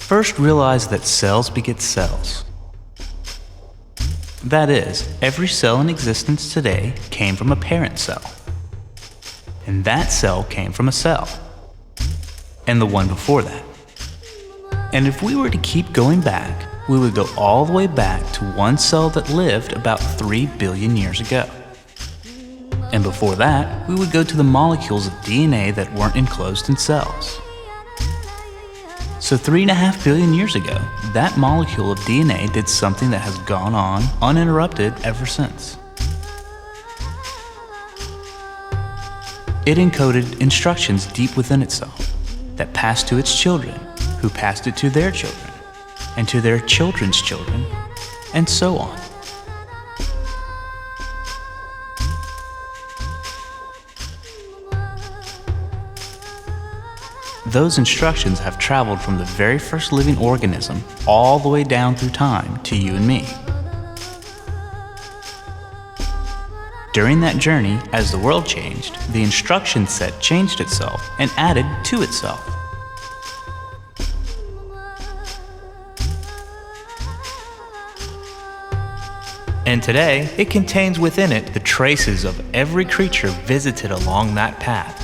First, realize that cells beget cells. That is, every cell in existence today came from a parent cell. And that cell came from a cell. And the one before that. And if we were to keep going back, we would go all the way back to one cell that lived about 3 billion years ago. And before that, we would go to the molecules of DNA that weren't enclosed in cells. So 3.5 billion years ago, that molecule of DNA did something that has gone on uninterrupted ever since. It encoded instructions deep within itself that passed to its children, who passed it to their children, and to their children's children, and so on. Those instructions have traveled from the very first living organism all the way down through time to you and me. During that journey, as the world changed, the instruction set changed itself and added to itself. And today, it contains within it the traces of every creature visited along that path.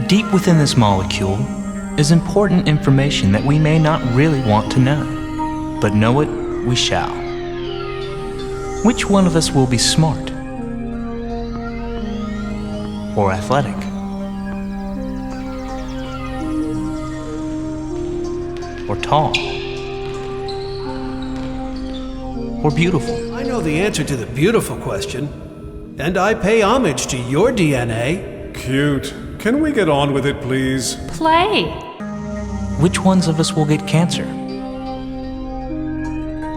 Deep within this molecule is important information that we may not really want to know, but know it we shall. Which one of us will be smart? Or athletic? Or tall? Or beautiful? I know the answer to the beautiful question, and I pay homage to your DNA. Cute. Can we get on with it, please? Play. Which ones of us will get cancer?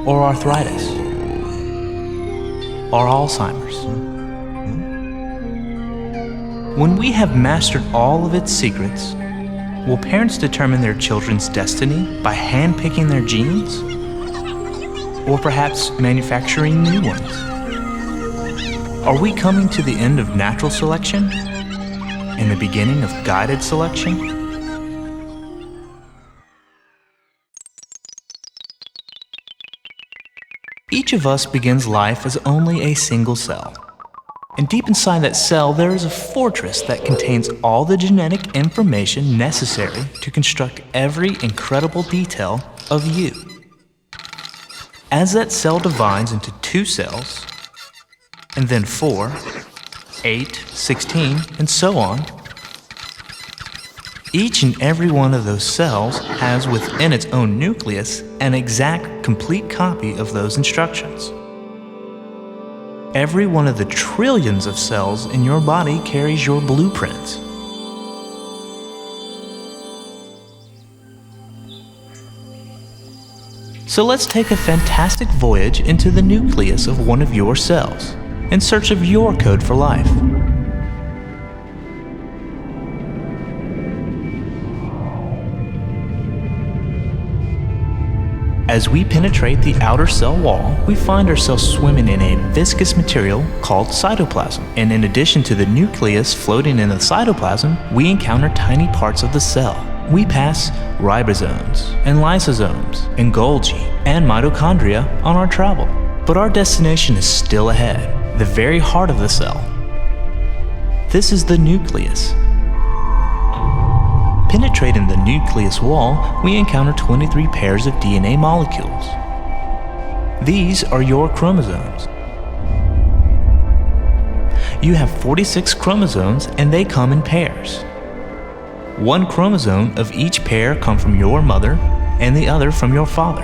Or arthritis? Or Alzheimer's? When we have mastered all of its secrets, will parents determine their children's destiny by handpicking their genes? Or perhaps manufacturing new ones? Are we coming to the end of natural selection? In the beginning of guided selection? Each of us begins life as only a single cell. And deep inside that cell, there is a fortress that contains all the genetic information necessary to construct every incredible detail of you. As that cell divides into 2 cells, and then 4, 8, 16, and so on, each and every one of those cells has within its own nucleus an exact, complete copy of those instructions. Every one of the trillions of cells in your body carries your blueprints. So let's take a fantastic voyage into the nucleus of one of your cells, in search of your code for life. As we penetrate the outer cell wall, we find ourselves swimming in a viscous material called cytoplasm. And in addition to the nucleus floating in the cytoplasm, we encounter tiny parts of the cell. We pass ribosomes and lysosomes and Golgi and mitochondria on our travel. But our destination is still ahead. The very heart of the cell. This is the nucleus. Penetrating the nucleus wall, we encounter 23 pairs of DNA molecules. These are your chromosomes. You have 46 chromosomes and they come in pairs. 1 chromosome of each pair come from your mother and the other from your father.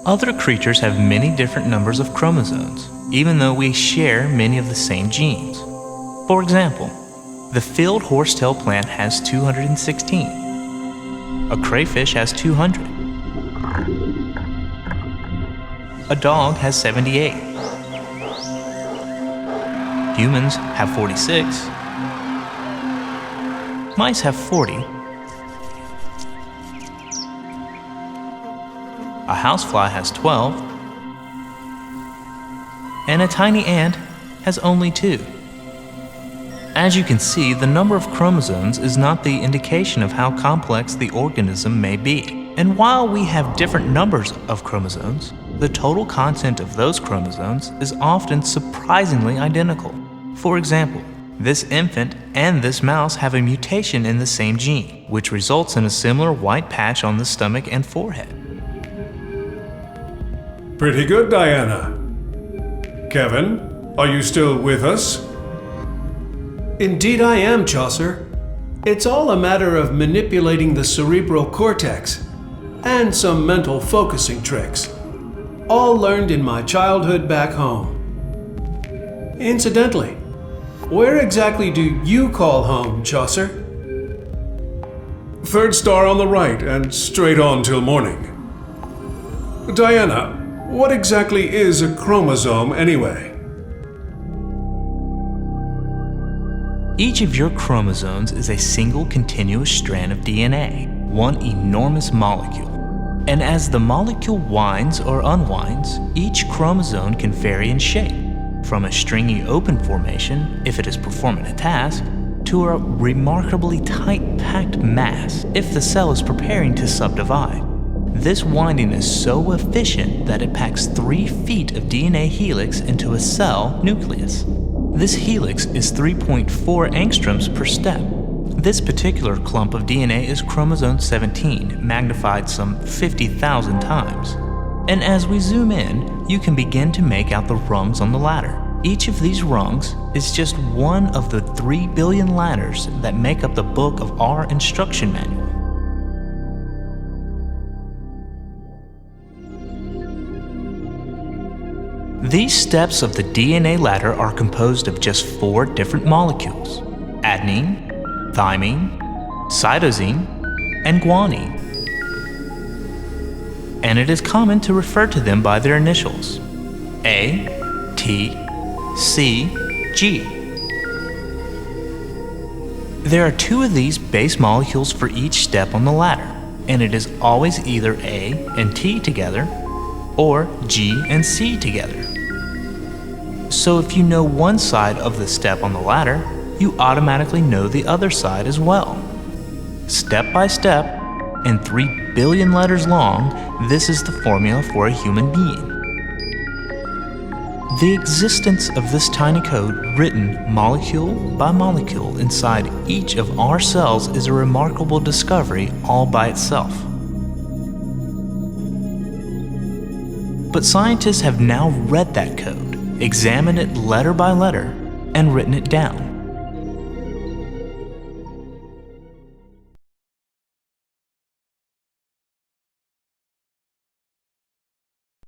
Other creatures have many different numbers of chromosomes, even though we share many of the same genes. For example, the field horsetail plant has 216. A crayfish has 200. A dog has 78. Humans have 46. Mice have 40. A housefly has 12. And a tiny ant has only 2. As you can see, the number of chromosomes is not the indication of how complex the organism may be. And while we have different numbers of chromosomes, the total content of those chromosomes is often surprisingly identical. For example, this infant and this mouse have a mutation in the same gene, which results in a similar white patch on the stomach and forehead. Pretty good, Diana. Kevin, are you still with us? Indeed I am, Chaucer. It's all a matter of manipulating the cerebral cortex and some mental focusing tricks, all learned in my childhood back home. Incidentally, where exactly do you call home, Chaucer? Third star on the right and straight on till morning. Diana, what exactly is a chromosome anyway? Each of your chromosomes is a single continuous strand of DNA, one enormous molecule. And as the molecule winds or unwinds, each chromosome can vary in shape, from a stringy open formation, if it is performing a task, to a remarkably tight-packed mass, if the cell is preparing to subdivide. This winding is so efficient that it packs 3 feet of DNA helix into a cell nucleus. This helix is 3.4 angstroms per step. This particular clump of DNA is chromosome 17, magnified some 50,000 times. And as we zoom in, you can begin to make out the rungs on the ladder. Each of these rungs is just one of the 3 billion ladders that make up the book of our instruction manual. These steps of the DNA ladder are composed of just 4 different molecules: adenine, thymine, cytosine, and guanine. And it is common to refer to them by their initials: A, T, C, G. There are 2 of these base molecules for each step on the ladder, and it is always either A and T together or G and C together. So if you know one side of the step on the ladder, you automatically know the other side as well. Step by step, and 3 billion letters long, this is the formula for a human being. The existence of this tiny code, written molecule by molecule inside each of our cells, is a remarkable discovery all by itself. But scientists have now read that code, examined it letter by letter, and written it down.